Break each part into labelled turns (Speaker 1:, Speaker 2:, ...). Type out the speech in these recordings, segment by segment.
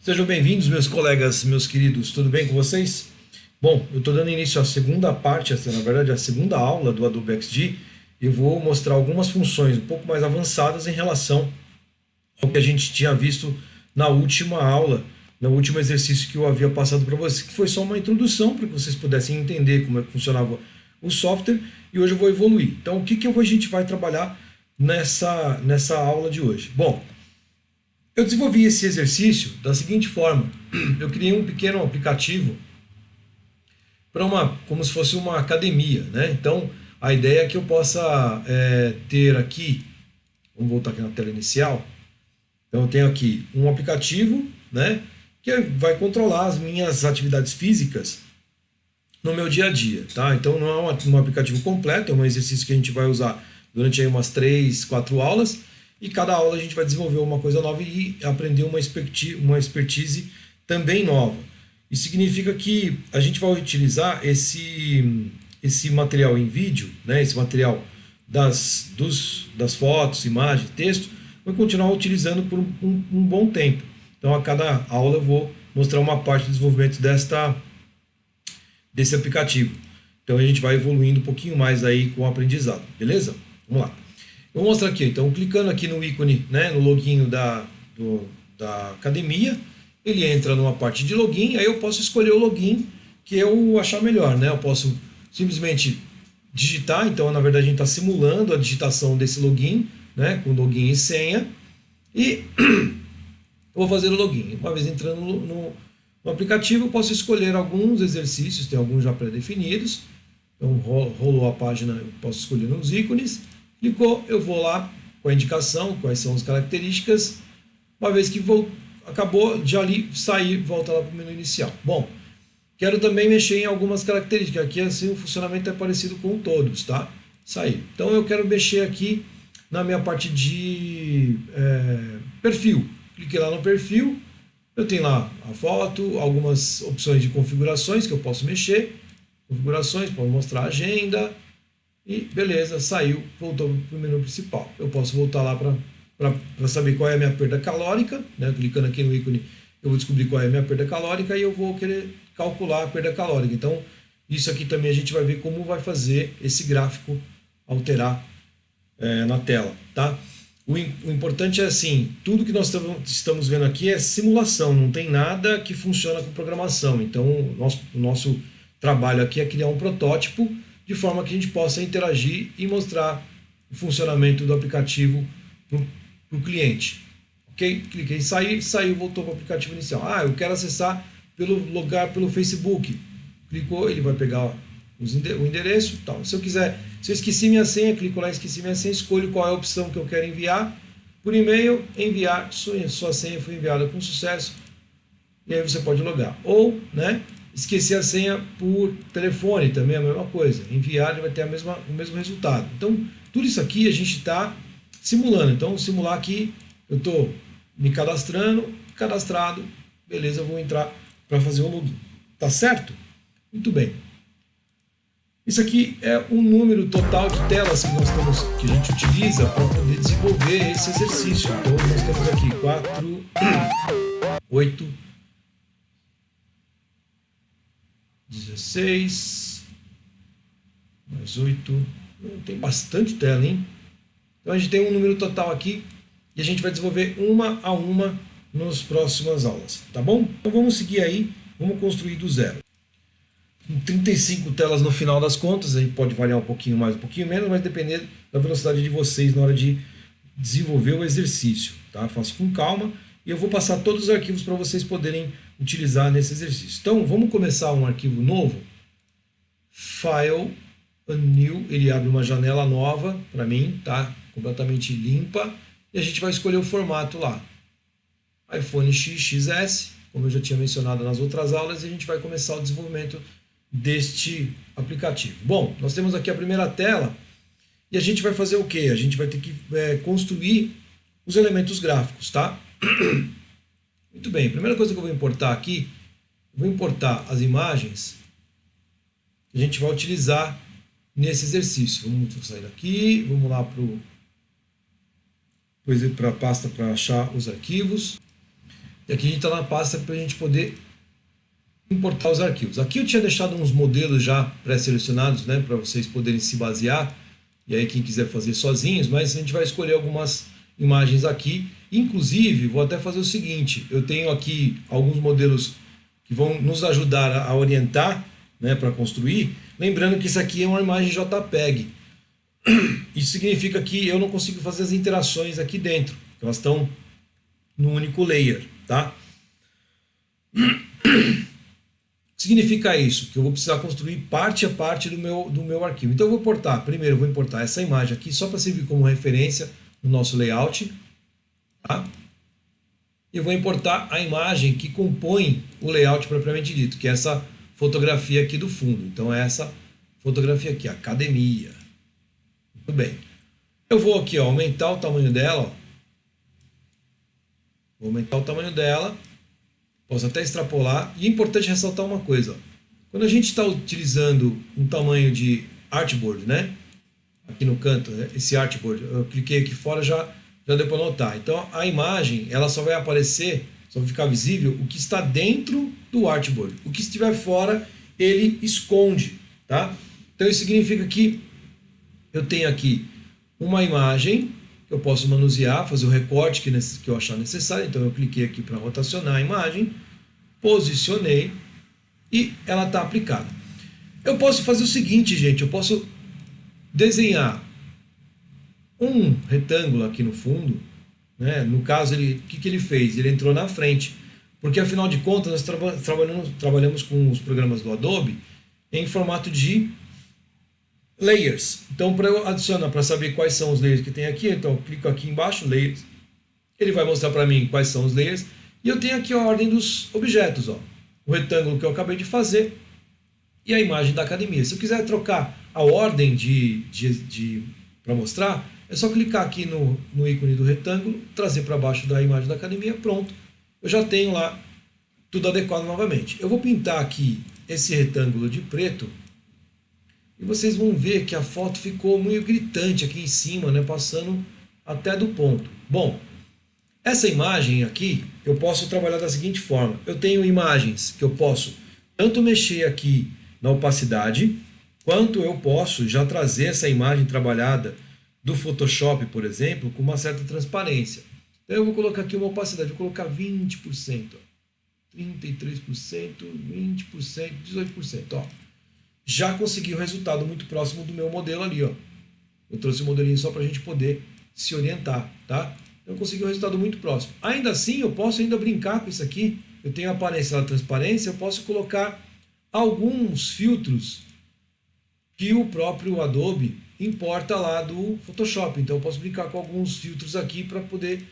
Speaker 1: Sejam bem-vindos, meus colegas, meus queridos, tudo bem com vocês? Bom, eu estou dando início à segunda parte, na verdade a segunda aula do Adobe XD. Eu vou mostrar algumas funções um pouco mais avançadas em relação ao que a gente tinha visto na última aula, no último exercício que eu havia passado para vocês, que foi só uma introdução para que vocês pudessem entender como é que funcionava o software, e hoje eu vou evoluir. Então, o que a gente vai trabalhar nessa aula de hoje? Bom, eu desenvolvi esse exercício da seguinte forma: eu criei um pequeno aplicativo para como se fosse uma academia, né? Então, a ideia é que eu possa ter aqui, vamos voltar aqui na tela inicial. Então, eu tenho aqui um aplicativo, né, que vai controlar as minhas atividades físicas no meu dia a dia, tá? Então, não é um aplicativo completo, é um exercício que a gente vai usar durante aí umas 3, 4 aulas, e cada aula a gente vai desenvolver uma coisa nova e aprender uma expertise também nova. Isso significa que a gente vai utilizar esse material em vídeo, né, esse material das fotos, imagens, texto, vai continuar utilizando por um bom tempo. Então, a cada aula eu vou mostrar uma parte do desenvolvimento desse aplicativo. Então, a gente vai evoluindo um pouquinho mais aí com o aprendizado, beleza? Vamos lá. Eu vou mostrar aqui, então, clicando aqui no ícone, né, no login da academia, ele entra numa parte de login, aí eu posso escolher o login que eu achar melhor, né? Eu posso simplesmente digitar, então, na verdade, a gente está simulando a digitação desse login, né, com login e senha, e eu vou fazer o login. Uma vez entrando no aplicativo, eu posso escolher alguns exercícios, tem alguns já pré-definidos. Então, rolou a página, eu posso escolher uns ícones. Clicou, eu vou lá com a indicação, quais são as características. Uma vez que acabou de ali sair, volta lá para o menu inicial. Bom, quero também mexer em algumas características. Aqui assim o funcionamento é parecido com todos, tá? Sair. Então eu quero mexer aqui na minha parte de perfil. Cliquei lá no perfil, eu tenho lá a foto, algumas opções de configurações que eu posso mexer. Configurações, pode mostrar a agenda. E beleza, saiu, voltou para o menu principal. Eu posso voltar lá para saber qual é a minha perda calórica, né? Clicando aqui no ícone, eu vou descobrir qual é a minha perda calórica e eu vou querer calcular a perda calórica. Então, isso aqui também a gente vai ver como vai fazer esse gráfico alterar na tela, tá? O importante é assim, tudo que nós estamos vendo aqui é simulação, não tem nada que funciona com programação. Então, o nosso trabalho aqui é criar um protótipo de forma que a gente possa interagir e mostrar o funcionamento do aplicativo para o cliente. Ok? Cliquei em sair, saiu, voltou para o aplicativo inicial. Ah, eu quero acessar pelo Facebook. Clicou, ele vai pegar o endereço, tal. Se eu esqueci minha senha, clico lá em esqueci minha senha, escolho qual é a opção que eu quero enviar. Por e-mail, enviar, sua senha foi enviada com sucesso, e aí você pode logar. Ou, né, esquecer a senha por telefone, também é a mesma coisa. Enviar, ele vai ter o mesmo resultado. Então, tudo isso aqui a gente está simulando. Então, simular aqui, eu estou me cadastrado, beleza, eu vou entrar para fazer o login. Tá certo? Muito bem. Isso aqui é o número total de telas que a gente utiliza para poder desenvolver esse exercício. Então, nós temos aqui 4, 8, 16, mais 8, tem bastante tela, hein? Então a gente tem um número total aqui e a gente vai desenvolver uma a uma nas próximas aulas, tá bom? Então vamos seguir aí, vamos construir do zero. 35 telas no final das contas, aí pode variar um pouquinho mais, um pouquinho menos, mas depender da velocidade de vocês na hora de desenvolver o exercício, tá? Faço com calma e eu vou passar todos os arquivos para vocês poderem utilizar nesse exercício. Então, vamos começar um arquivo novo. File, a new, ele abre uma janela nova para mim, tá? Completamente limpa. E a gente vai escolher o formato lá. iPhone XS, como eu já tinha mencionado nas outras aulas, e a gente vai começar o desenvolvimento deste aplicativo. Bom, nós temos aqui a primeira tela e a gente vai fazer o quê? A gente vai ter que construir os elementos gráficos, tá? Muito bem, a primeira coisa que eu vou importar aqui, eu vou importar as imagens que a gente vai utilizar nesse exercício. Vamos sair daqui, vamos lá para a pasta para achar os arquivos. E aqui a gente está na pasta para a gente poder importar os arquivos. Aqui eu tinha deixado uns modelos já pré-selecionados, né, para vocês poderem se basear, e aí quem quiser fazer sozinhos, mas a gente vai escolher algumas imagens aqui. Inclusive, vou até fazer o seguinte, eu tenho aqui alguns modelos que vão nos ajudar a orientar, né, para construir. Lembrando que isso aqui é uma imagem JPEG. Isso significa que eu não consigo fazer as interações aqui dentro, elas estão no único layer, tá? Significa isso, que eu vou precisar construir parte a parte do meu arquivo. Então eu vou importar, primeiro eu vou importar essa imagem aqui só para servir como referência no nosso layout. Tá? Eu vou importar a imagem que compõe o layout propriamente dito, que é essa fotografia aqui do fundo. Então é essa fotografia aqui, academia. Muito bem. Eu vou aqui ó, aumentar o tamanho dela. Ó. Vou aumentar o tamanho dela. Posso até extrapolar. E é importante ressaltar uma coisa. Ó. Quando a gente está utilizando um tamanho de artboard, né? Aqui no canto, né? Esse artboard, eu cliquei aqui fora, já deu para notar. Então a imagem ela só vai aparecer, só vai ficar visível o que está dentro do artboard. O que estiver fora, ele esconde. Tá? Então isso significa que eu tenho aqui uma imagem que eu posso manusear, fazer o recorte que eu achar necessário. Então eu cliquei aqui para rotacionar a imagem, posicionei e ela está aplicada. Eu posso fazer o seguinte, gente, eu posso desenhar um retângulo aqui no fundo, né? No caso, o que ele fez? Ele entrou na frente, porque afinal de contas nós trabalhamos com os programas do Adobe em formato de layers. Então, para eu adicionar, para saber quais são os layers que tem aqui, então eu clico aqui embaixo, layers. Ele vai mostrar para mim quais são os layers. E eu tenho aqui a ordem dos objetos. Ó. O retângulo que eu acabei de fazer e a imagem da academia. Se eu quiser trocar a ordem para mostrar, é só clicar aqui no ícone do retângulo, trazer para baixo da imagem da academia, pronto. Eu já tenho lá tudo adequado novamente. Eu vou pintar aqui esse retângulo de preto. E vocês vão ver que a foto ficou muito gritante aqui em cima, né, passando até do ponto. Bom, essa imagem aqui eu posso trabalhar da seguinte forma. Eu tenho imagens que eu posso tanto mexer aqui na opacidade, quanto eu posso já trazer essa imagem trabalhada do Photoshop, por exemplo, com uma certa transparência. Então eu vou colocar aqui uma opacidade, vou colocar 20%, ó, 33%, 20%, 18%. Ó. Já consegui um resultado muito próximo do meu modelo ali. Ó. Eu trouxe o modelinho só para a gente poder se orientar. Tá? Eu consegui um resultado muito próximo. Ainda assim, eu posso ainda brincar com isso aqui. Eu tenho a aparência da transparência, eu posso colocar alguns filtros que o próprio Adobe importa lá do Photoshop. Então eu posso brincar com alguns filtros aqui para poder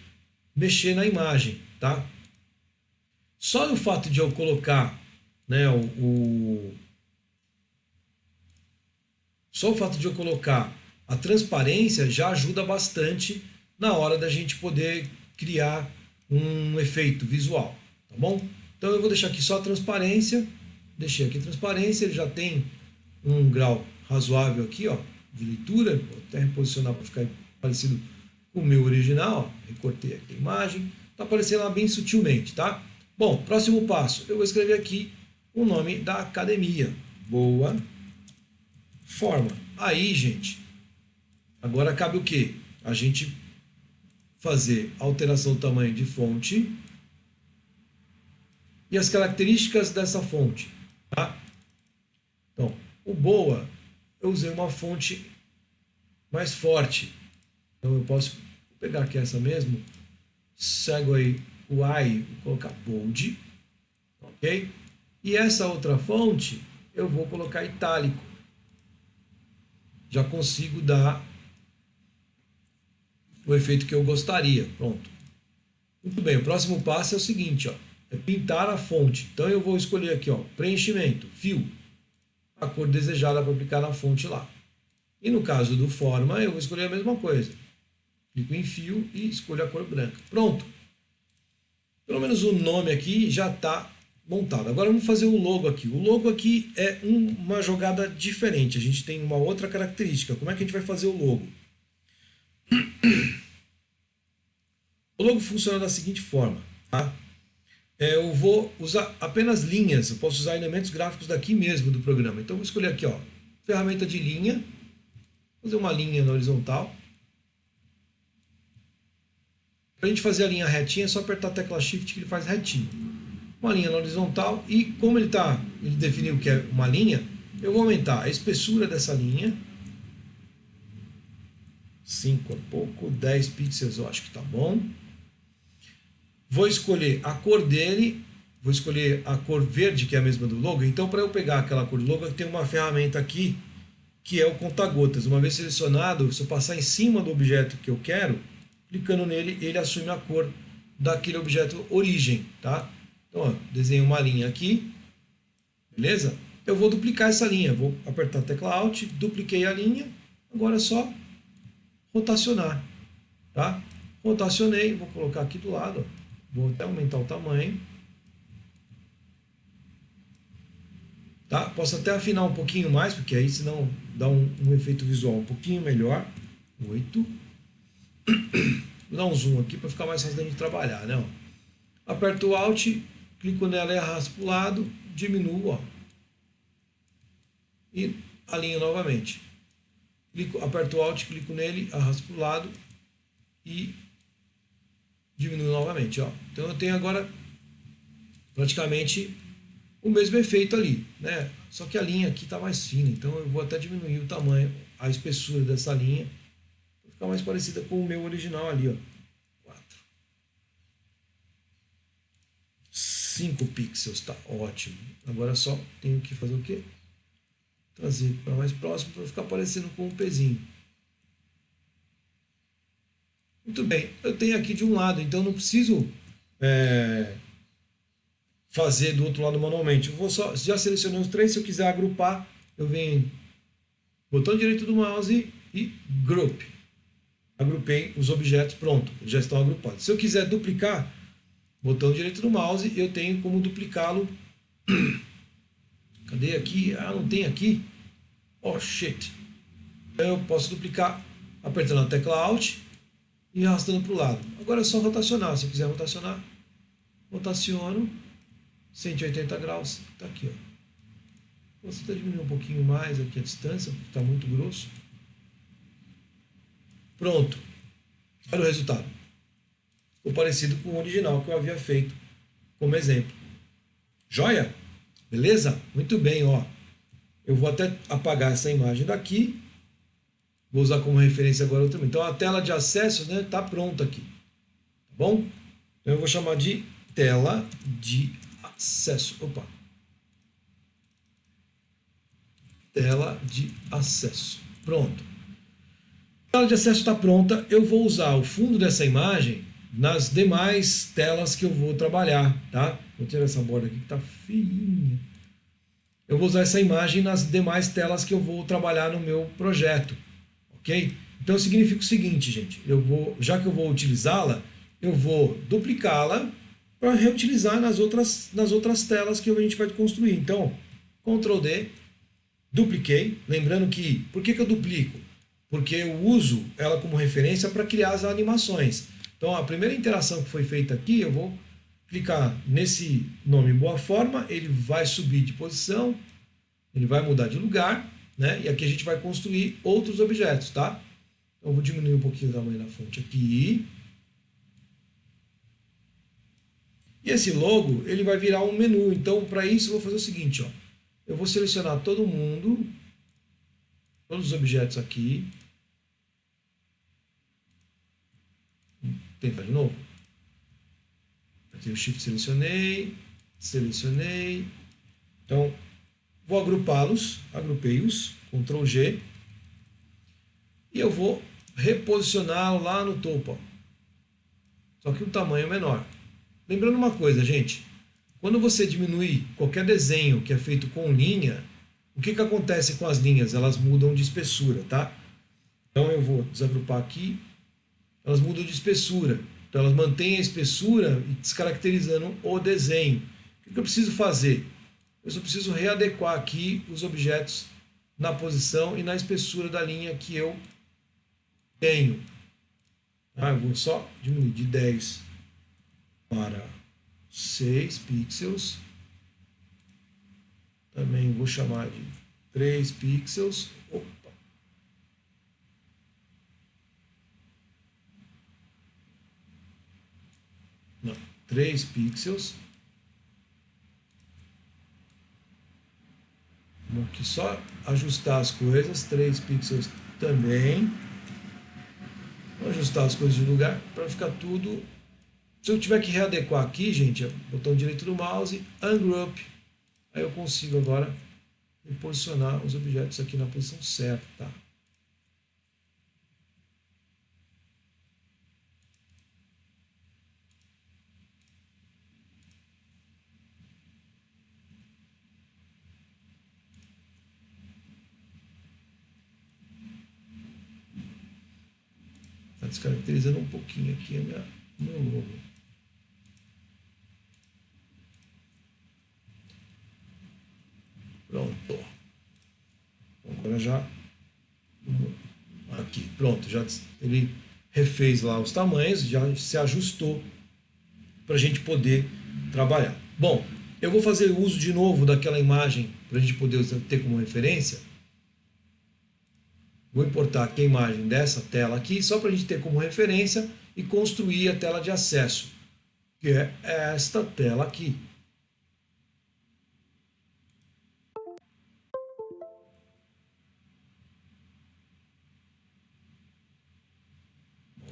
Speaker 1: mexer na imagem. Tá? Só o fato de eu colocar, né, só o fato de eu colocar a transparência já ajuda bastante na hora da gente poder criar um efeito visual, tá bom? Então eu vou deixar aqui só a transparência, deixei aqui a transparência, ele já tem um grau razoável aqui, ó, de leitura, vou até reposicionar para ficar parecido com o meu original, ó. Recortei aqui a imagem, tá aparecendo lá bem sutilmente, tá? Bom, próximo passo, eu vou escrever aqui o nome da academia, Boa Forma. Aí, gente, agora cabe o quê? A gente fazer alteração do tamanho de fonte e as características dessa fonte. Tá? Então, o Boa, eu usei uma fonte mais forte. Então eu posso pegar aqui essa mesmo, cego aí o I, vou colocar bold, ok? E essa outra fonte eu vou colocar itálico. Já consigo dar o efeito que eu gostaria. Pronto. Muito bem, o próximo passo é o seguinte, ó, é pintar a fonte. Então eu vou escolher aqui, ó, preenchimento, fio, a cor desejada para aplicar na fonte lá. E no caso do forma, eu vou escolher a mesma coisa. Clico em fio e escolho a cor branca. Pronto. Pelo menos o nome aqui já está montado. Agora vamos fazer o logo aqui. O logo aqui é uma jogada diferente. A gente tem uma outra característica. Como é que a gente vai fazer o logo? O logo funciona da seguinte forma. Tá? eu vou usar apenas linhas, eu posso usar elementos gráficos daqui mesmo do programa. Então eu vou escolher aqui, ó, ferramenta de linha, fazer uma linha na horizontal. Para a gente fazer a linha retinha, é só apertar a tecla Shift que ele faz retinho. Uma linha na horizontal, e como ele definiu que é uma linha, eu vou aumentar a espessura dessa linha. 5 é pouco, 10 pixels eu acho que tá bom. Vou escolher a cor dele, vou escolher a cor verde, que é a mesma do logo. Então, para eu pegar aquela cor do logo, tem uma ferramenta aqui, que é o conta-gotas. Uma vez selecionado, se eu passar em cima do objeto que eu quero, clicando nele, ele assume a cor daquele objeto origem, tá? Então, ó, desenho uma linha aqui, beleza? Eu vou duplicar essa linha, vou apertar a tecla Alt, dupliquei a linha, agora é só rotacionar, tá? Rotacionei, vou colocar aqui do lado, ó. Vou até aumentar o tamanho, tá? Posso até afinar um pouquinho mais, porque aí senão dá um efeito visual um pouquinho melhor. 8. Vou dar um zoom aqui para ficar mais fácil da gente trabalhar, né? Ó. Aperto o Alt, clico nela e arrasto para o lado, diminuo, ó, e alinho novamente. Aperto o Alt, clico nele, arrasto para o lado e diminuo novamente, ó. Então eu tenho agora praticamente o mesmo efeito ali, né? Só que a linha aqui está mais fina, então eu vou até diminuir o tamanho, a espessura dessa linha, para ficar mais parecida com o meu original ali, ó. 4. 5 pixels, tá ótimo. Agora só tenho que fazer o quê? Trazer para mais próximo para ficar parecendo com um pezinho. Muito bem, eu tenho aqui de um lado, então não preciso fazer do outro lado manualmente. Eu vou só, já selecionei os três, se eu quiser agrupar, eu venho botão direito do mouse e group. Agrupei os objetos, pronto, já estão agrupados. Se eu quiser duplicar, botão direito do mouse, eu tenho como duplicá-lo. Cadê aqui? Ah, não tem aqui. Oh, shit. Eu posso duplicar apertando a tecla Alt e arrastando para o lado. Agora é só rotacionar. Se eu quiser rotacionar, rotaciono 180 graus. Está aqui, ó. Vou até diminuir um pouquinho mais aqui a distância, porque está muito grosso. Pronto. Olha o resultado. Ficou parecido com o original que eu havia feito como exemplo. Joia? Beleza? Muito bem, ó. Eu vou até apagar essa imagem daqui. Vou usar como referência agora outra. Então a tela de acesso, né, tá pronta aqui. Tá bom? Então eu vou chamar de tela de acesso. Opa. Tela de acesso. Pronto. A tela de acesso está pronta. Eu vou usar o fundo dessa imagem nas demais telas que eu vou trabalhar, tá? Vou tirar essa borda aqui que tá feinha. Eu vou usar essa imagem nas demais telas que eu vou trabalhar no meu projeto, ok? Então significa o seguinte, gente, já que eu vou utilizá-la, eu vou duplicá-la para reutilizar nas outras telas que a gente vai construir. Então, Ctrl D, dupliquei, lembrando que, por que eu duplico? Porque eu uso ela como referência para criar as animações. Então a primeira interação que foi feita aqui, eu vou clicar nesse nome Boa Forma, ele vai subir de posição, ele vai mudar de lugar, né? E aqui a gente vai construir outros objetos, tá? Então eu vou diminuir um pouquinho o tamanho da fonte aqui. E esse logo, ele vai virar um menu. Então, para isso, eu vou fazer o seguinte, ó. Eu vou selecionar todo mundo, todos os objetos aqui. Vou tentar de novo. Aqui o Shift selecionei. Então, vou agrupá-los, agrupei-os, Ctrl G. E eu vou reposicioná-lo lá no topo, ó. Só que um tamanho menor. Lembrando uma coisa, gente. Quando você diminui qualquer desenho que é feito com linha, o que acontece com as linhas? Elas mudam de espessura, tá? Então eu vou desagrupar aqui. Elas mudam de espessura. Então elas mantêm a espessura e descaracterizando o desenho. O que eu preciso fazer? Eu só preciso readequar aqui os objetos na posição e na espessura da linha que eu tenho. Eu vou só diminuir de 10 para 6 pixels. Também vou chamar de 3 pixels. Opa. Não, 3 pixels. Vamos aqui só ajustar as coisas. 3 pixels também. Vou ajustar as coisas de lugar para ficar tudo. Se eu tiver que readequar aqui, gente, botão direito do mouse, ungroup. Aí eu consigo agora reposicionar os objetos aqui na posição certa. Tá? Está descaracterizando um pouquinho aqui o meu logo. Pronto. Agora já aqui, pronto, já ele refez lá os tamanhos, já se ajustou para a gente poder trabalhar. Bom, eu vou fazer uso de novo daquela imagem para a gente poder ter como referência. Vou importar aqui a imagem dessa tela aqui, só para a gente ter como referência e construir a tela de acesso, que é esta tela aqui.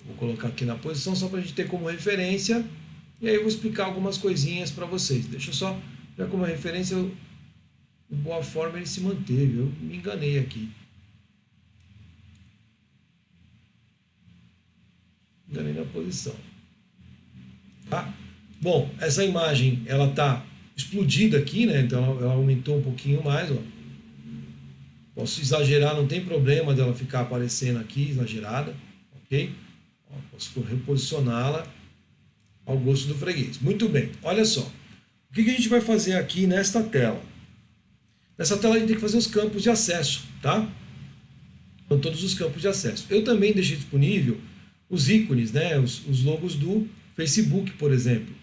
Speaker 1: Vou colocar aqui na posição só para a gente ter como referência. E aí eu vou explicar algumas coisinhas para vocês. Deixa eu só, já como referência, de boa forma ele se manteve. Eu me enganei aqui. Enganei na posição. Tá? Bom, essa imagem ela está explodida aqui, né? Então ela aumentou um pouquinho mais. Ó. Posso exagerar, não tem problema dela ficar aparecendo aqui, exagerada. Ok? Ó, posso reposicioná-la ao gosto do freguês. Muito bem, olha só. O que a gente vai fazer aqui nesta tela? Nessa tela a gente tem que fazer os campos de acesso, tá? Então, todos os campos de acesso. Eu também deixei disponível os ícones, né? Os logos do Facebook, por exemplo.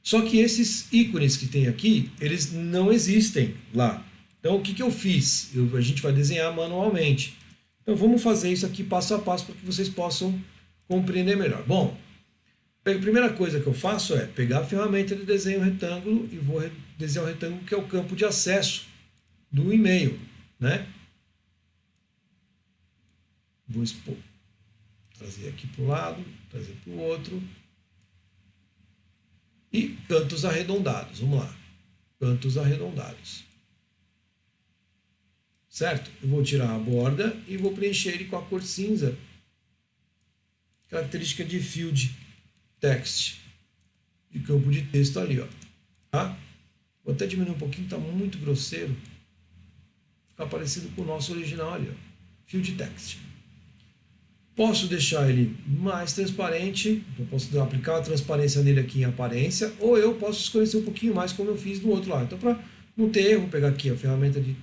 Speaker 1: Só que esses ícones que tem aqui, eles não existem lá. Então, o que eu fiz? A gente vai desenhar manualmente. Então, vamos fazer isso aqui passo a passo para que vocês possam compreender melhor. Bom, a primeira coisa que eu faço é pegar a ferramenta de desenho retângulo e vou desenhar o retângulo que é o campo de acesso do e-mail, né? Vou expor, trazer aqui para o lado, trazer para o outro. E cantos arredondados, vamos lá. Cantos arredondados. Certo? Eu vou tirar a borda e vou preencher ele com a cor cinza. Característica de field text, de campo de texto ali, ó. Tá? Vou até diminuir um pouquinho, tá muito grosseiro. Ficar parecido com o nosso original ali, ó. Field text. Posso deixar ele mais transparente, eu posso aplicar a transparência nele aqui em aparência, ou eu posso escurecer um pouquinho mais, como eu fiz do outro lado. Então, para não ter erro, vou pegar aqui a ferramenta de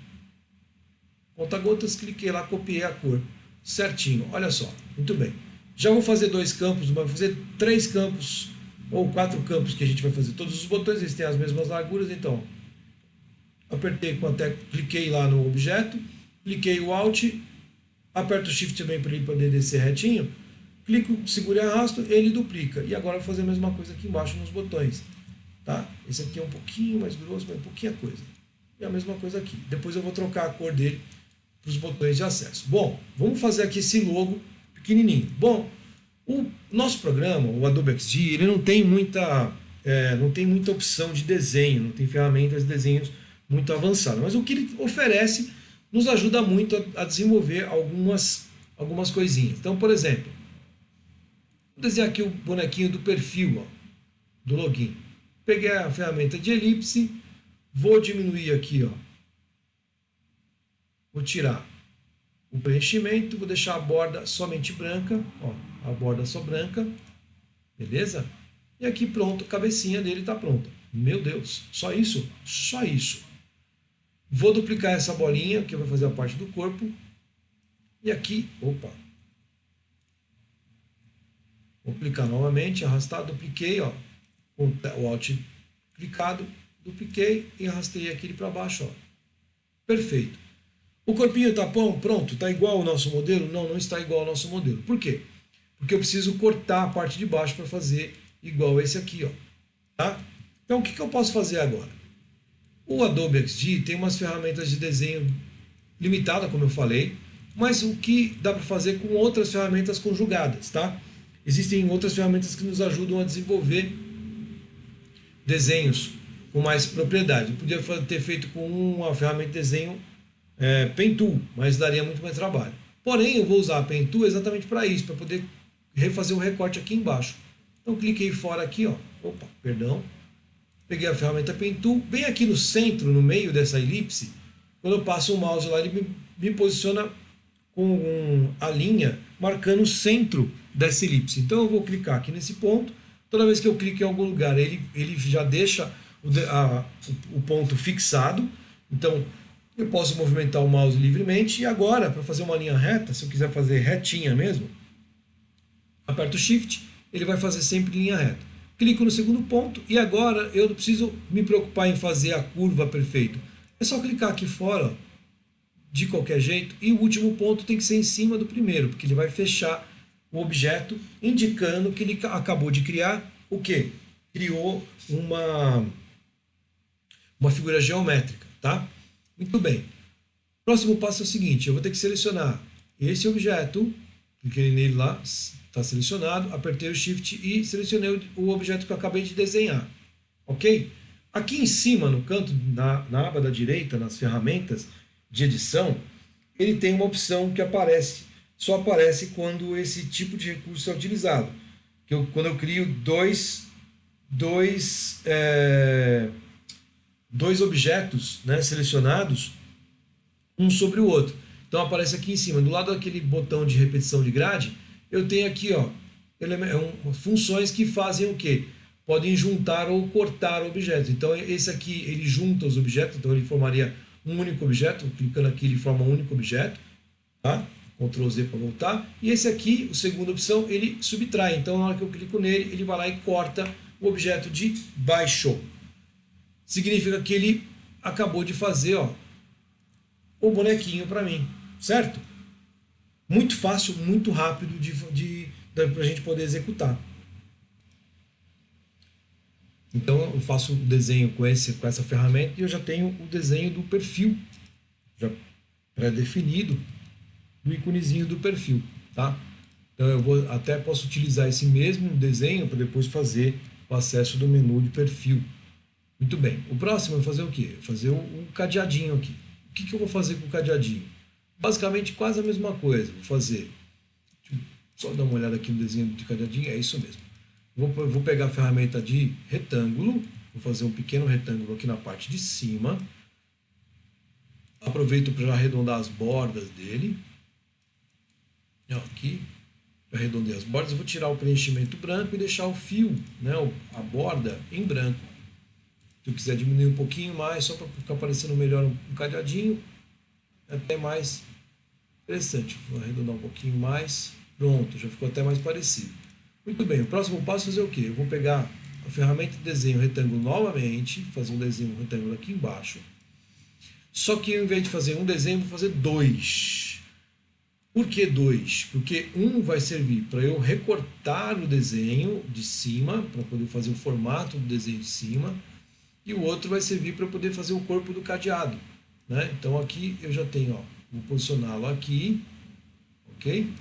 Speaker 1: conta-gotas, cliquei lá, copiei a cor certinho. Olha só, muito bem. Já vou fazer 2 campos, vou fazer 3 campos ou 4 campos que a gente vai fazer. Todos os botões eles têm as mesmas larguras, então apertei com até cliquei lá no objeto, cliquei o Alt, aperto o Shift também para ele poder descer retinho, clico, seguro e arrasto, ele duplica. E agora eu vou fazer a mesma coisa aqui embaixo nos botões. Tá? Esse aqui é um pouquinho mais grosso, mas pouquinha coisa. E a mesma coisa aqui. Depois eu vou trocar a cor dele para os botões de acesso. Bom, vamos fazer aqui esse logo pequenininho. Bom, o nosso programa, o Adobe XD, ele não tem muita opção de desenho, não tem ferramentas de desenhos muito avançadas, mas o que ele oferece nos ajuda muito a desenvolver algumas coisinhas. Então, por exemplo, vou desenhar aqui o bonequinho do perfil, ó, do login. Peguei a ferramenta de elipse, vou diminuir aqui, ó, vou tirar o preenchimento, vou deixar a borda somente branca, ó, a borda só branca, beleza? E aqui pronto, a cabecinha dele está pronta. Meu Deus, só isso? Só isso. Vou duplicar essa bolinha, que vai fazer a parte do corpo. E aqui, opa. Vou clicar novamente, arrastar, dupliquei, ó, com o Alt clicado, dupliquei e arrastei aquele para baixo. Ó. Perfeito. O corpinho está pronto? Está igual ao nosso modelo? Não, não está igual ao nosso modelo. Por quê? Porque eu preciso cortar a parte de baixo para fazer igual a esse aqui. Ó. Tá? Então, o que eu posso fazer agora? O Adobe XD tem umas ferramentas de desenho limitada, como eu falei, mas o que dá para fazer com outras ferramentas conjugadas, tá? Existem outras ferramentas que nos ajudam a desenvolver desenhos com mais propriedade. Eu podia ter feito com uma ferramenta de desenho Pen Tool, mas daria muito mais trabalho. Porém, eu vou usar a Pen Tool exatamente para isso, para poder refazer o recorte aqui embaixo. Então, cliquei fora aqui, ó. Opa, perdão. Peguei a ferramenta Pen Tool, bem aqui no centro, no meio dessa elipse. Quando eu passo o mouse lá, ele me posiciona com a linha marcando o centro dessa elipse. Então eu vou clicar aqui nesse ponto. Toda vez que eu clico em algum lugar, ele já deixa o ponto fixado. Então eu posso movimentar o mouse livremente. E agora, para fazer uma linha reta, se eu quiser fazer retinha mesmo, aperto o Shift, ele vai fazer sempre linha reta. Clico no segundo ponto e agora eu não preciso me preocupar em fazer a curva perfeita. É só clicar aqui fora, ó, de qualquer jeito, e o último ponto tem que ser em cima do primeiro, porque ele vai fechar o objeto, indicando que ele acabou de criar o quê? Criou uma figura geométrica, tá? Muito bem. Próximo passo é o seguinte, eu vou ter que selecionar esse objeto, cliquei nele lá, está selecionado, apertei o Shift e selecionei o objeto que eu acabei de desenhar, ok? Aqui em cima, no canto, na aba da direita, nas ferramentas de edição, ele tem uma opção que só aparece quando esse tipo de recurso é utilizado. Quando eu crio dois objetos, né, selecionados, um sobre o outro. Então aparece aqui em cima, do lado daquele botão de repetição de grade, eu tenho aqui, ó, funções que fazem o quê? Podem juntar ou cortar objetos. Então esse aqui, ele junta os objetos, então ele formaria um único objeto. Clicando aqui, ele forma um único objeto. Tá? Ctrl Z para voltar. E esse aqui, a segunda opção, ele subtrai. Então na hora que eu clico nele, ele vai lá e corta o objeto de baixo. Significa que ele acabou de fazer, ó, o bonequinho para mim. Certo? Muito fácil, muito rápido para a gente poder executar. Então eu faço o desenho com essa ferramenta e eu já tenho o desenho do perfil já pré-definido, do íconezinho do perfil, tá? Então eu posso utilizar esse mesmo desenho para depois fazer o acesso do menu de perfil. Muito bem. O próximo é fazer o quê? Fazer um cadeadinho aqui. O que eu vou fazer com o cadeadinho? Basicamente quase a mesma coisa. Vou fazer. Deixa eu só dar uma olhada aqui no desenho de cadeadinho. É isso mesmo. Vou pegar a ferramenta de retângulo, vou fazer um pequeno retângulo aqui na parte de cima. Aproveito para arredondar as bordas dele. Aqui, arredondei as bordas, eu vou tirar o preenchimento branco e deixar o fio, né, a borda em branco. Se eu quiser diminuir um pouquinho mais, só para ficar parecendo melhor um cadeadinho, é até mais interessante. Vou arredondar um pouquinho mais. Pronto, já ficou até mais parecido. Muito bem, o próximo passo é fazer o quê? Eu vou pegar a ferramenta de desenho retângulo novamente, fazer um desenho retângulo aqui embaixo. Só que ao invés de fazer um desenho, eu vou fazer dois. Por que dois? Porque um vai servir para eu recortar o desenho de cima, para poder fazer o formato do desenho de cima, e o outro vai servir para eu poder fazer o corpo do cadeado, né? Então aqui eu já tenho, ó, vou posicioná-lo aqui, ok?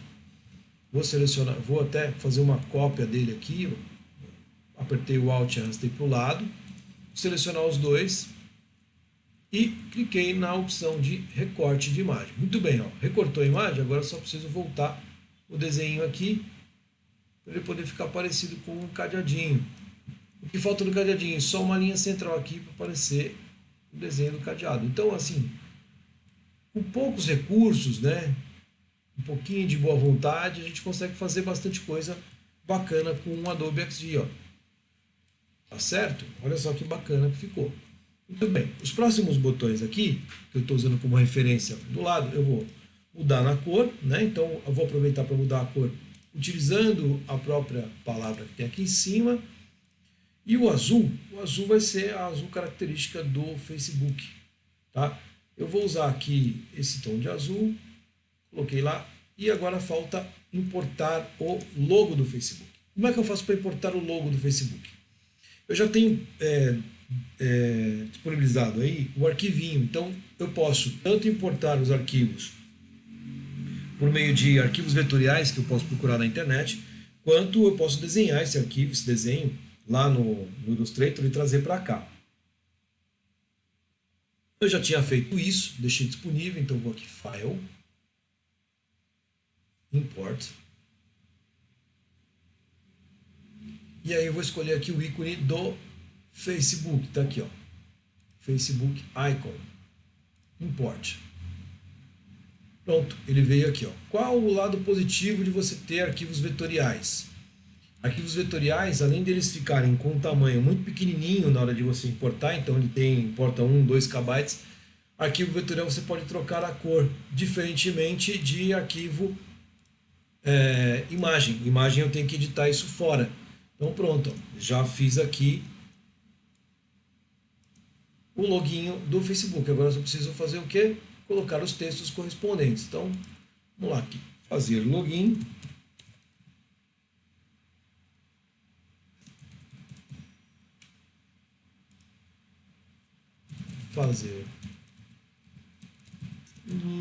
Speaker 1: Vou selecionar, vou até fazer uma cópia dele aqui, apertei o Alt e arrastei para o lado, selecionar os dois e cliquei na opção de recorte de imagem. Muito bem, ó, recortou a imagem, agora só preciso voltar o desenho aqui para ele poder ficar parecido com um cadeadinho. O que falta do cadeadinho? Só uma linha central aqui para aparecer o desenho do cadeado. Então, assim, com poucos recursos, né? Um pouquinho de boa vontade, a gente consegue fazer bastante coisa bacana com o Adobe XD, ó. Tá certo? Olha só que bacana que ficou. Muito bem. Os próximos botões aqui, que eu estou usando como referência do lado, eu vou mudar na cor, né? Então, eu vou aproveitar para mudar a cor utilizando a própria palavra que tem aqui em cima. E o azul vai ser a azul característica do Facebook, tá? Eu vou usar aqui esse tom de azul, coloquei lá, e agora falta importar o logo do Facebook. Como é que eu faço para importar o logo do Facebook? Eu já tenho disponibilizado aí o arquivinho, então eu posso tanto importar os arquivos por meio de arquivos vetoriais que eu posso procurar na internet, quanto eu posso desenhar esse arquivo, esse desenho, lá no Illustrator e trazer para cá. Eu já tinha feito isso, deixei disponível, então vou aqui File, Import. E aí eu vou escolher aqui o ícone do Facebook, tá aqui, ó. Facebook Icon. Import. Pronto, ele veio aqui, ó. Qual o lado positivo de você ter arquivos vetoriais? Arquivos vetoriais, além deles ficarem com um tamanho muito pequenininho na hora de você importar, então ele importa 1, 2 KB, arquivo vetorial você pode trocar a cor, diferentemente de arquivo imagem. Imagem eu tenho que editar isso fora. Então pronto, ó, já fiz aqui o loginho do Facebook. Agora eu só preciso fazer o quê? Colocar os textos correspondentes. Então, vamos lá aqui. Fazer login. Fazer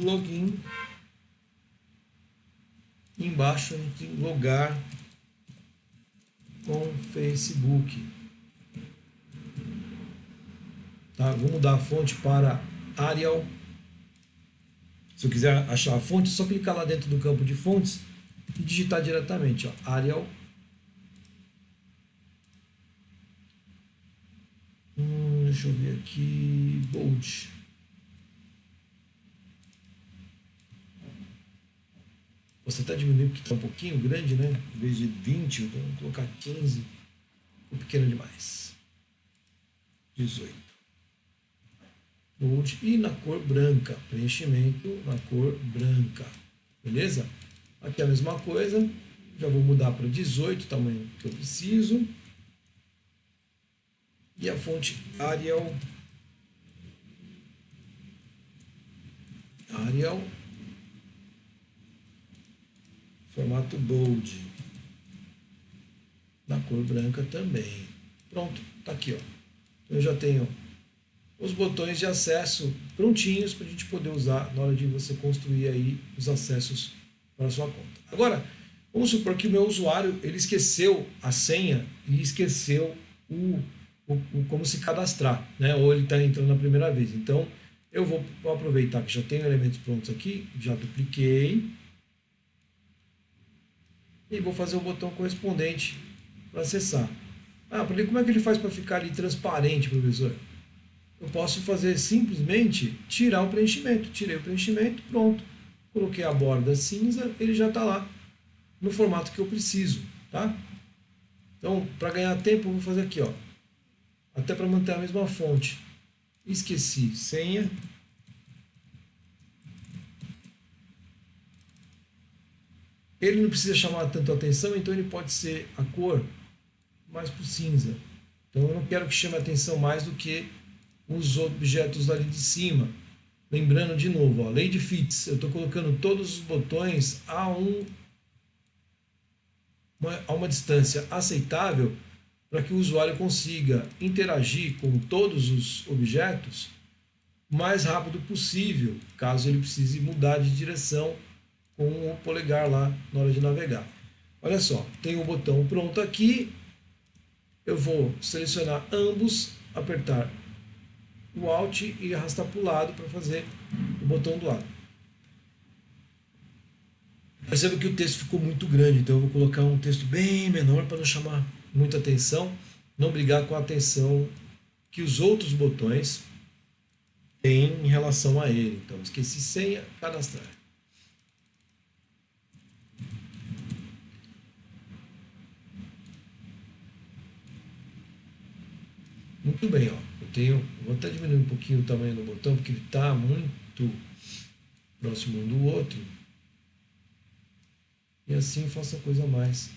Speaker 1: login. Embaixo a gente tem logar com Facebook. Tá? Vou mudar a fonte para Arial. Se eu quiser achar a fonte, é só clicar lá dentro do campo de fontes e digitar diretamente, ó, Arial. Deixa eu ver aqui, Bold. Posso até diminuir porque está um pouquinho grande, né? Em vez de 20, então vou colocar 15. Ficou pequeno demais. 18. Bold e na cor branca. Preenchimento na cor branca. Beleza? Aqui é a mesma coisa. Já vou mudar para 18, o tamanho que eu preciso. E a fonte Arial. Arial. Formato bold. Na cor branca também. Pronto, tá aqui, ó. Eu já tenho os botões de acesso prontinhos para a gente poder usar na hora de você construir aí os acessos para a sua conta. Agora, vamos supor que o meu usuário ele esqueceu a senha e esqueceu como se cadastrar, né? Ou ele está entrando na primeira vez. Então, eu vou aproveitar que já tenho elementos prontos aqui, já dupliquei e vou fazer o botão correspondente para acessar. Como é que ele faz para ficar ali transparente, professor? Eu posso fazer simplesmente tirar o preenchimento. Tirei o preenchimento, pronto. Coloquei a borda cinza, ele já está lá no formato que eu preciso, tá? Então, para ganhar tempo, eu vou fazer aqui, ó. Até para manter a mesma fonte. Esqueci senha. Ele não precisa chamar tanto a atenção, então ele pode ser a cor mais para o cinza. Então eu não quero que chame a atenção mais do que os objetos ali de cima. Lembrando de novo, ó, lei de fits, eu estou colocando todos os botões a uma distância aceitável para que o usuário consiga interagir com todos os objetos o mais rápido possível, caso ele precise mudar de direção com o polegar lá na hora de navegar. Olha só, tem o botão pronto aqui, eu vou selecionar ambos, apertar o Alt e arrastar para o lado para fazer o botão do lado. Perceba que o texto ficou muito grande, então eu vou colocar um texto bem menor para não chamar muita atenção, não brigar com a atenção que os outros botões têm em relação a ele. Então, esqueci senha, cadastrar. Muito bem, ó. Vou até diminuir um pouquinho o tamanho do botão, porque ele está muito próximo um do outro. E assim faço a coisa mais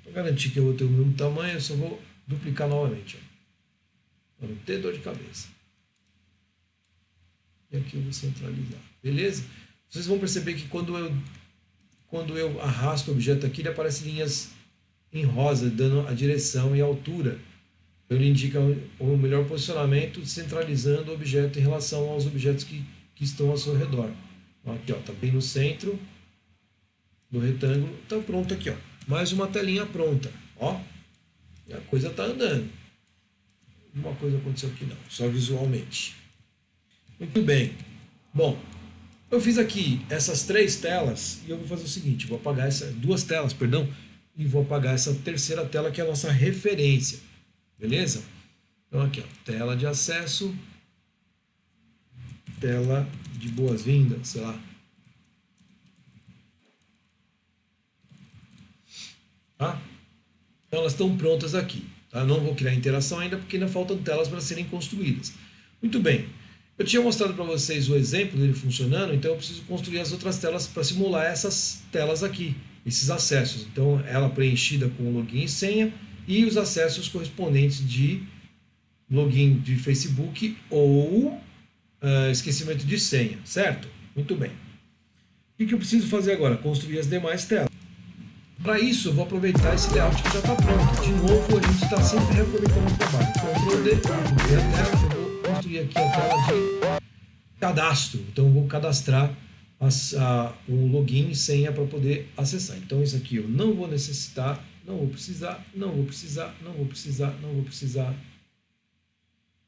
Speaker 1: Para garantir que eu vou ter o mesmo tamanho, eu só vou duplicar novamente. Para não ter dor de cabeça. E aqui eu vou centralizar. Beleza? Vocês vão perceber que quando eu arrasto o objeto aqui, ele aparece linhas em rosa, dando a direção e a altura. Então, ele indica o melhor posicionamento, centralizando o objeto em relação aos objetos que estão ao seu redor. Então, aqui, está bem no centro do retângulo. Está pronto aqui. Mais uma telinha pronta. Ó, e a coisa está andando. Uma coisa aconteceu aqui não, só visualmente. Muito bem. Bom, eu fiz aqui essas 3 telas e eu vou fazer o seguinte, vou apagar essas 2 telas, perdão, e vou apagar essa terceira tela que é a nossa referência. Beleza? Então aqui, tela de acesso, tela de boas-vindas, sei lá. Tá? Então elas estão prontas aqui. Tá? Não vou criar interação ainda porque ainda faltam telas para serem construídas. Muito bem. Eu tinha mostrado para vocês o exemplo dele funcionando, então eu preciso construir as outras telas para simular essas telas aqui, esses acessos. Então ela preenchida com login e senha e os acessos correspondentes de login de Facebook ou esquecimento de senha, certo? Muito bem. O que eu preciso fazer agora? Construir as demais telas. Para isso, eu vou aproveitar esse layout que já está pronto. De novo, a gente está sempre reaproveitando o trabalho. Ctrl D, construir a tela, eu vou construir aqui a tela de cadastro. Então, eu vou cadastrar o login e senha para poder acessar. Então, isso aqui eu não vou necessitar, não vou precisar, não vou precisar, não vou precisar, não vou precisar.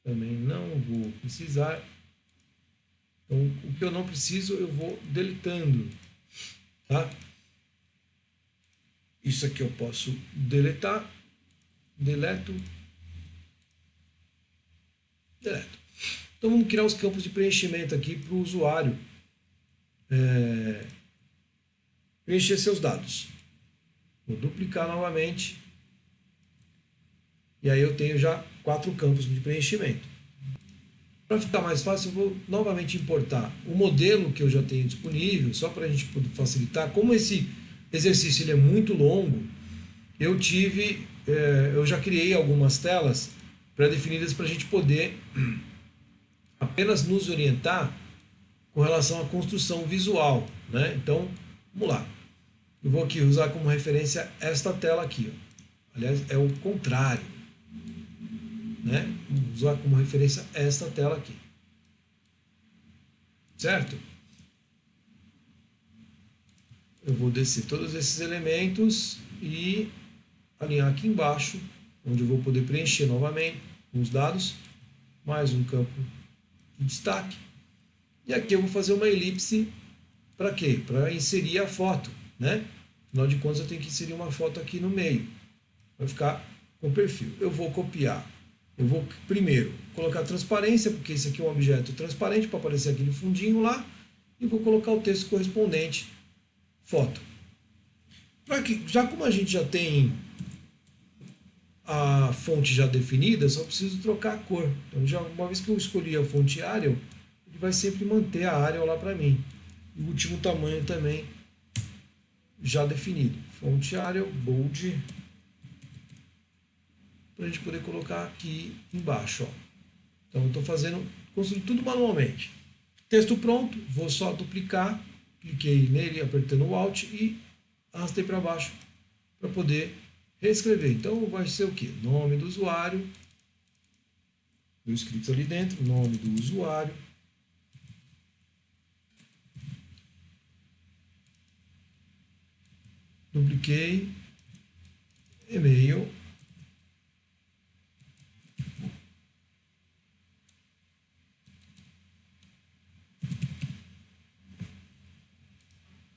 Speaker 1: Também não vou precisar. Então, o que eu não preciso, eu vou deletando. Tá? Isso aqui eu posso deletar. Deleto. Deleto. Então vamos criar os campos de preenchimento aqui para o usuário preencher seus dados. Vou duplicar novamente. E aí eu tenho já 4 campos de preenchimento. Para ficar mais fácil, eu vou novamente importar o modelo que eu já tenho disponível, só para a gente poder facilitar. Como esse exercício ele é muito longo, eu já criei algumas telas pré-definidas para a gente poder apenas nos orientar com relação à construção visual, né? Então, vamos lá. Eu vou aqui usar como referência esta tela aqui. Aliás, é o contrário, né? Vou usar como referência esta tela aqui. Certo? Eu vou descer todos esses elementos e alinhar aqui embaixo, onde eu vou poder preencher novamente os dados, mais um campo de destaque. E aqui eu vou fazer uma elipse para quê? Para inserir a foto, né? Afinal de contas eu tenho que inserir uma foto aqui no meio, vai ficar com perfil. Eu vou copiar, eu vou primeiro colocar transparência, porque esse aqui é um objeto transparente para aparecer aquele fundinho lá, e vou colocar o texto correspondente, foto. Já como a gente já tem a fonte já definida, eu só preciso trocar a cor. Então, já uma vez que eu escolhi a fonte Arial, ele vai sempre manter a Arial lá para mim. E o último tamanho também já definido. Fonte Arial, bold, para a gente poder colocar aqui embaixo. Ó. Então, eu estou construindo tudo manualmente. Texto pronto, vou só duplicar, cliquei nele, apertando o Alt e arrastei para baixo para poder reescrever. Então vai ser o que? Nome do usuário, do escrito ali dentro, nome do usuário, dupliquei, e-mail,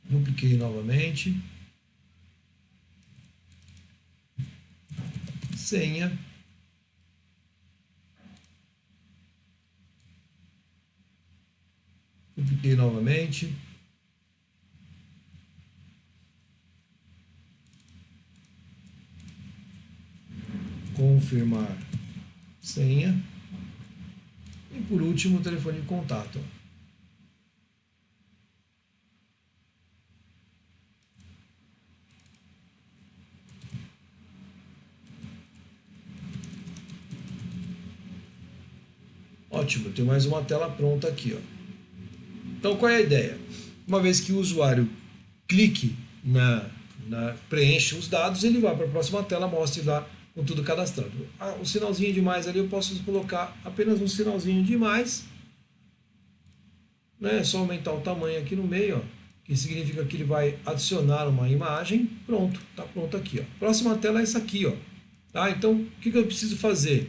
Speaker 1: dupliquei novamente, senha, dupliquei novamente, confirmar senha e por último o telefone de contato. Ótimo, eu tenho mais uma tela pronta aqui, ó. Então, qual é a ideia? Uma vez que o usuário clique preenche os dados, ele vai para a próxima tela, mostre lá com tudo cadastrado. O sinalzinho de mais ali eu posso colocar apenas um sinalzinho de mais, né? É só aumentar o tamanho aqui no meio, ó, que significa que ele vai adicionar uma imagem. Pronto, está pronto aqui, ó. Próxima tela é essa aqui, ó. Tá? Então, o que eu preciso fazer?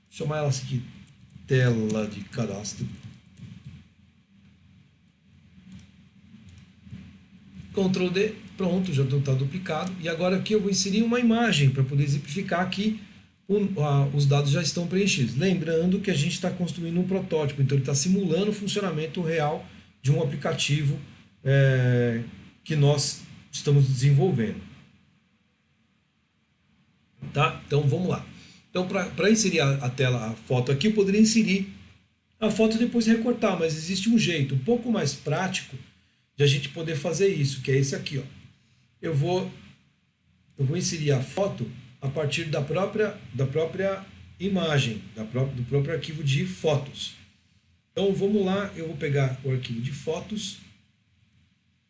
Speaker 1: Vou chamar ela aqui, tela de cadastro. Ctrl D, pronto, já está duplicado. E agora aqui eu vou inserir uma imagem para poder exemplificar que os dados já estão preenchidos. Lembrando que a gente está construindo um protótipo, então ele está simulando o funcionamento real de um aplicativo que nós estamos desenvolvendo. Tá? Então vamos lá. Então para inserir a foto aqui, eu poderia inserir a foto e depois recortar, mas existe um jeito um pouco mais prático de a gente poder fazer isso, que é esse aqui, ó. Eu vou inserir a foto a partir da própria imagem, do próprio arquivo de fotos. Então vamos lá, eu vou pegar o arquivo de fotos,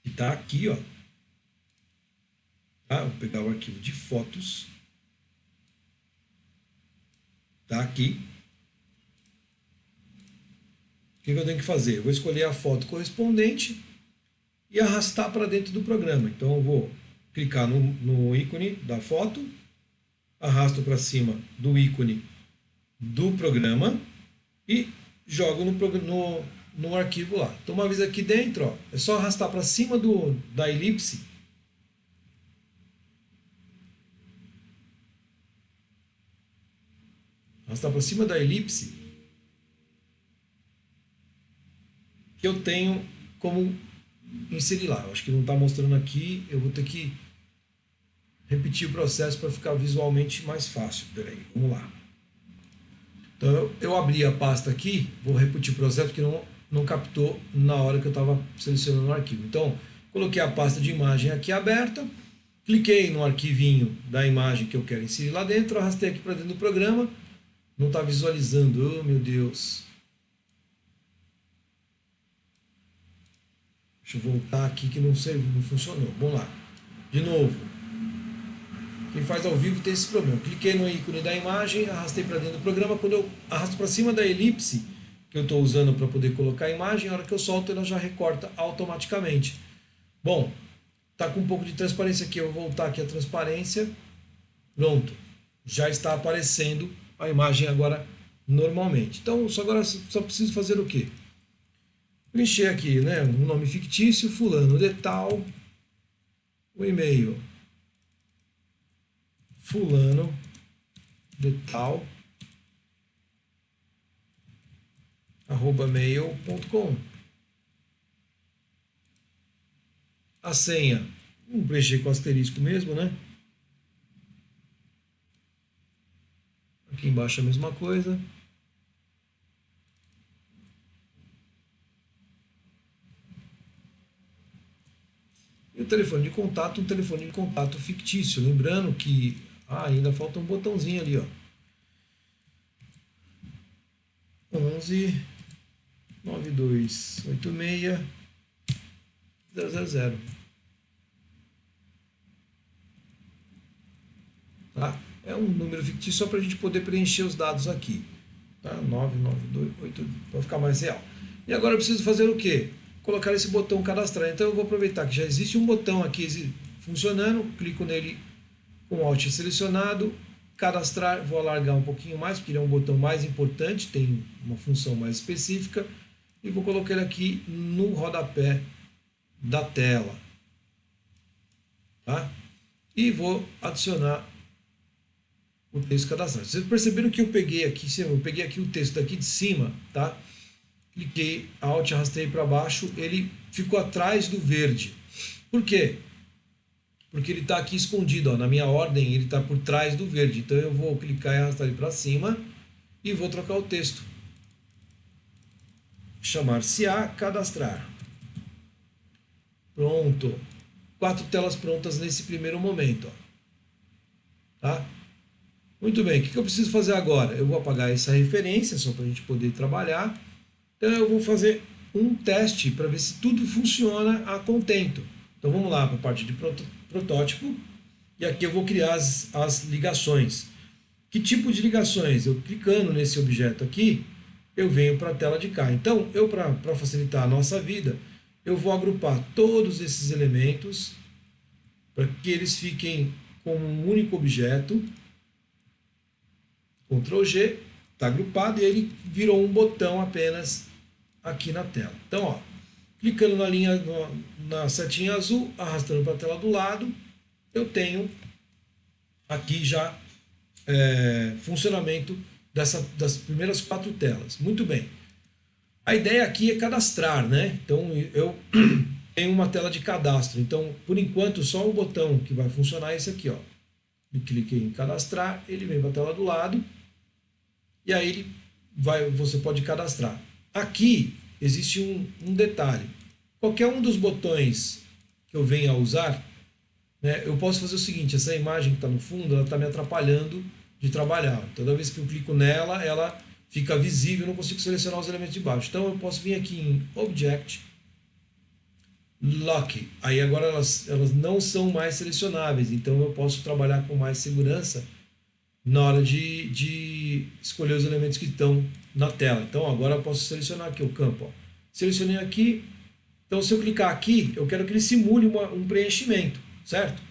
Speaker 1: que está aqui, ó. Tá? Vou pegar o arquivo de fotos, tá aqui. O que eu tenho que fazer? Eu vou escolher a foto correspondente e arrastar para dentro do programa. Então eu vou clicar no ícone da foto, arrasto para cima do ícone do programa e jogo no arquivo lá. Então uma vez aqui dentro, ó, é só arrastar para cima da elipse. Arrastar para cima da elipse que eu tenho como inserir lá. Eu acho que não está mostrando aqui, eu vou ter que repetir o processo para ficar visualmente mais fácil. Peraí, vamos lá. Então eu abri a pasta aqui, vou repetir o processo porque não captou na hora que eu estava selecionando o arquivo. Então, coloquei a pasta de imagem aqui aberta, cliquei no arquivinho da imagem que eu quero inserir lá dentro, arrastei aqui para dentro do programa, não está visualizando, oh meu Deus. Deixa eu voltar aqui que não funcionou. Vamos lá. De novo. Quem faz ao vivo tem esse problema. Cliquei no ícone da imagem, arrastei para dentro do programa. Quando eu arrasto para cima da elipse que eu estou usando para poder colocar a imagem, a hora que eu solto ela já recorta automaticamente. Bom, tá com um pouco de transparência aqui. Eu vou voltar aqui a transparência. Pronto. Já está aparecendo a imagem agora normalmente. Então, agora só preciso fazer o quê? Preencher aqui, né, um nome fictício, fulano de tal, o e-mail, fulano de tal, @mail.com. A senha, vamos preencher com asterisco mesmo, né? Aqui embaixo a mesma coisa. E o telefone de contato, um telefone de contato fictício. Lembrando que ainda falta um botãozinho ali, ó. 11 9286 000. Tá? É um número fictício só para a gente poder preencher os dados aqui. Tá? 9928 para ficar mais real. E agora eu preciso fazer o quê? Colocar esse botão cadastrar. Então eu vou aproveitar que já existe um botão aqui funcionando, clico nele com Alt selecionado, cadastrar, vou alargar um pouquinho mais, porque ele é um botão mais importante, tem uma função mais específica, e vou colocar ele aqui no rodapé da tela. Tá? E vou adicionar o texto cadastrado. Vocês perceberam que eu peguei aqui o texto daqui de cima, tá? Cliquei, Alt, arrastei para baixo, ele ficou atrás do verde. Por quê? Porque ele está aqui escondido, ó, na minha ordem ele está por trás do verde. Então eu vou clicar e arrastar ele para cima e vou trocar o texto. Chamar-se-á cadastrar. Pronto. 4 telas prontas nesse primeiro momento, ó. Tá? Muito bem, o que eu preciso fazer agora? Eu vou apagar essa referência, só para a gente poder trabalhar. Então eu vou fazer um teste para ver se tudo funciona a contento. Então vamos lá para a parte de protótipo. E aqui eu vou criar as ligações. Que tipo de ligações? Eu clicando nesse objeto aqui, eu venho para a tela de cá. Então, para facilitar a nossa vida, eu vou agrupar todos esses elementos para que eles fiquem como um único objeto. Ctrl G, está agrupado e ele virou um botão apenas aqui na tela. Então, ó, clicando na linha, na setinha azul, arrastando para a tela do lado, eu tenho aqui já funcionamento das primeiras 4 telas. Muito bem. A ideia aqui é cadastrar, né? Então eu tenho uma tela de cadastro. Então, por enquanto, só o botão que vai funcionar é esse aqui, ó. Eu cliquei em cadastrar, ele vem para a tela do lado e aí você pode cadastrar. Aqui existe um detalhe. Qualquer um dos botões que eu venha a usar, né, eu posso fazer o seguinte: essa imagem que está no fundo, ela está me atrapalhando de trabalhar. Toda vez que eu clico nela, ela fica visível, eu não consigo selecionar os elementos de baixo. Então eu posso vir aqui em Object, Lock. Aí agora elas não são mais selecionáveis, então eu posso trabalhar com mais segurança na hora de escolher os elementos que estão na tela. Então agora eu posso selecionar aqui o campo. Ó. Selecionei aqui. Então se eu clicar aqui, eu quero que ele simule um preenchimento, certo?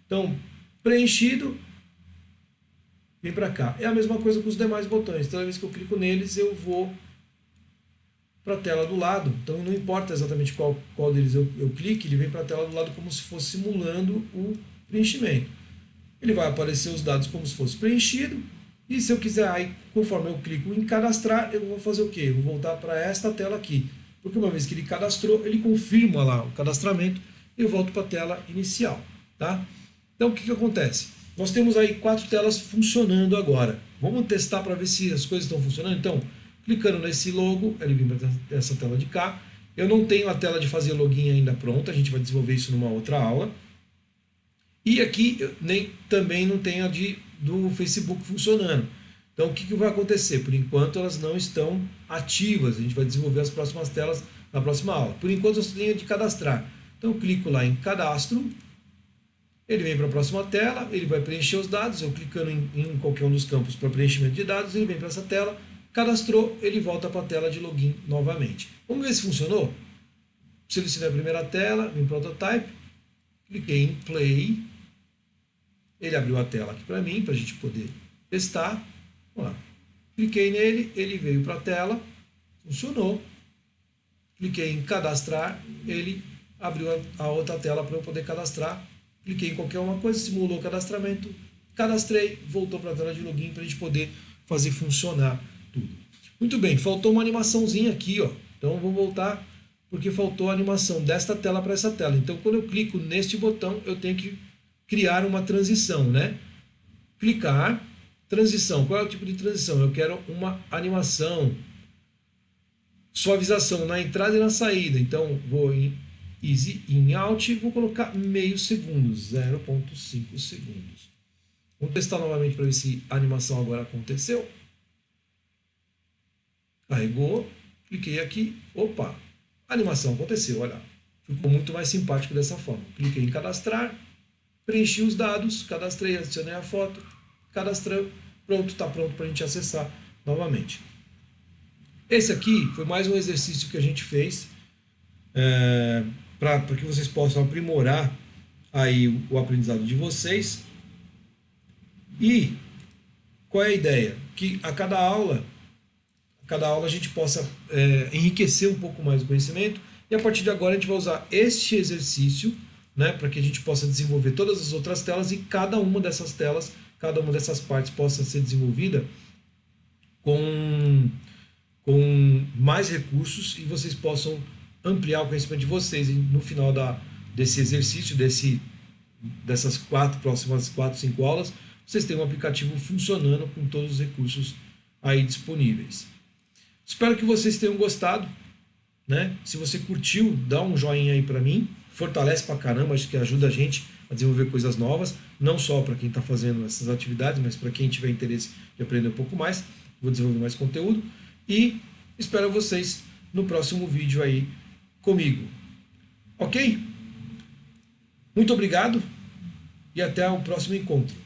Speaker 1: Então, preenchido, vem para cá. É a mesma coisa com os demais botões. Toda vez que eu clico neles, eu vou para a tela do lado. Então não importa exatamente qual deles eu clique, ele vem para a tela do lado como se fosse simulando o preenchimento. Ele vai aparecer os dados como se fosse preenchido. E se eu quiser, aí, conforme eu clico em cadastrar, eu vou fazer o quê? Eu vou voltar para esta tela aqui. Porque uma vez que ele cadastrou, ele confirma lá o cadastramento e eu volto para a tela inicial. Tá? Então o que acontece? Nós temos aí 4 telas funcionando agora. Vamos testar para ver se as coisas estão funcionando? Então, clicando nesse logo, ele vem para essa tela de cá. Eu não tenho a tela de fazer login ainda pronta, a gente vai desenvolver isso numa outra aula. E aqui eu também não tenho a do Facebook funcionando. Então o que vai acontecer? Por enquanto elas não estão ativas, a gente vai desenvolver as próximas telas na próxima aula. Por enquanto eu só tenho de cadastrar. Então eu clico lá em cadastro, ele vem para a próxima tela, ele vai preencher os dados, eu clicando em qualquer um dos campos para preenchimento de dados, ele vem para essa tela, cadastrou, ele volta para a tela de login novamente. Vamos ver se funcionou? Selecionei a primeira tela, vim em Prototype, cliquei em Play, ele abriu a tela aqui para mim, para a gente poder testar. Vamos lá. Cliquei nele, ele veio para a tela, funcionou. Cliquei em cadastrar, ele abriu a outra tela para eu poder cadastrar. Cliquei em qualquer uma coisa, simulou o cadastramento, cadastrei, voltou para a tela de login para a gente poder fazer funcionar tudo. Muito bem, faltou uma animaçãozinha aqui, ó. Então eu vou voltar porque faltou a animação desta tela para essa tela. Então quando eu clico neste botão, eu tenho que criar uma transição, né? Clicar, transição. Qual é o tipo de transição? Eu quero uma animação, suavização na entrada e na saída. Então vou em Easy In Out e vou colocar meio segundo, 0,5 segundos. Vamos testar novamente para ver se a animação agora aconteceu. Carregou, cliquei aqui, opa, a animação aconteceu, olha, ficou muito mais simpático dessa forma. Cliquei em cadastrar, preenchi os dados, cadastrei, adicionei a foto, cadastrei, pronto, está pronto para a gente acessar novamente. Esse aqui foi mais um exercício que a gente fez para que vocês possam aprimorar aí o aprendizado de vocês. E qual é a ideia? Que a cada aula a gente possa enriquecer um pouco mais o conhecimento, e a partir de agora a gente vai usar este exercício, né, para que a gente possa desenvolver todas as outras telas, e cada uma dessas telas, cada uma dessas partes possa ser desenvolvida com mais recursos, e vocês possam ampliar o conhecimento de vocês. E no final desse exercício, dessas próximas 4, 5 aulas, vocês têm um aplicativo funcionando com todos os recursos aí disponíveis. Espero que vocês tenham gostado, né? Se você curtiu, dá um joinha aí para mim, fortalece pra caramba, acho que ajuda a gente a desenvolver coisas novas, não só para quem está fazendo essas atividades, mas para quem tiver interesse de aprender um pouco mais. Vou desenvolver mais conteúdo e espero vocês no próximo vídeo aí comigo. Ok? Muito obrigado e até o próximo encontro.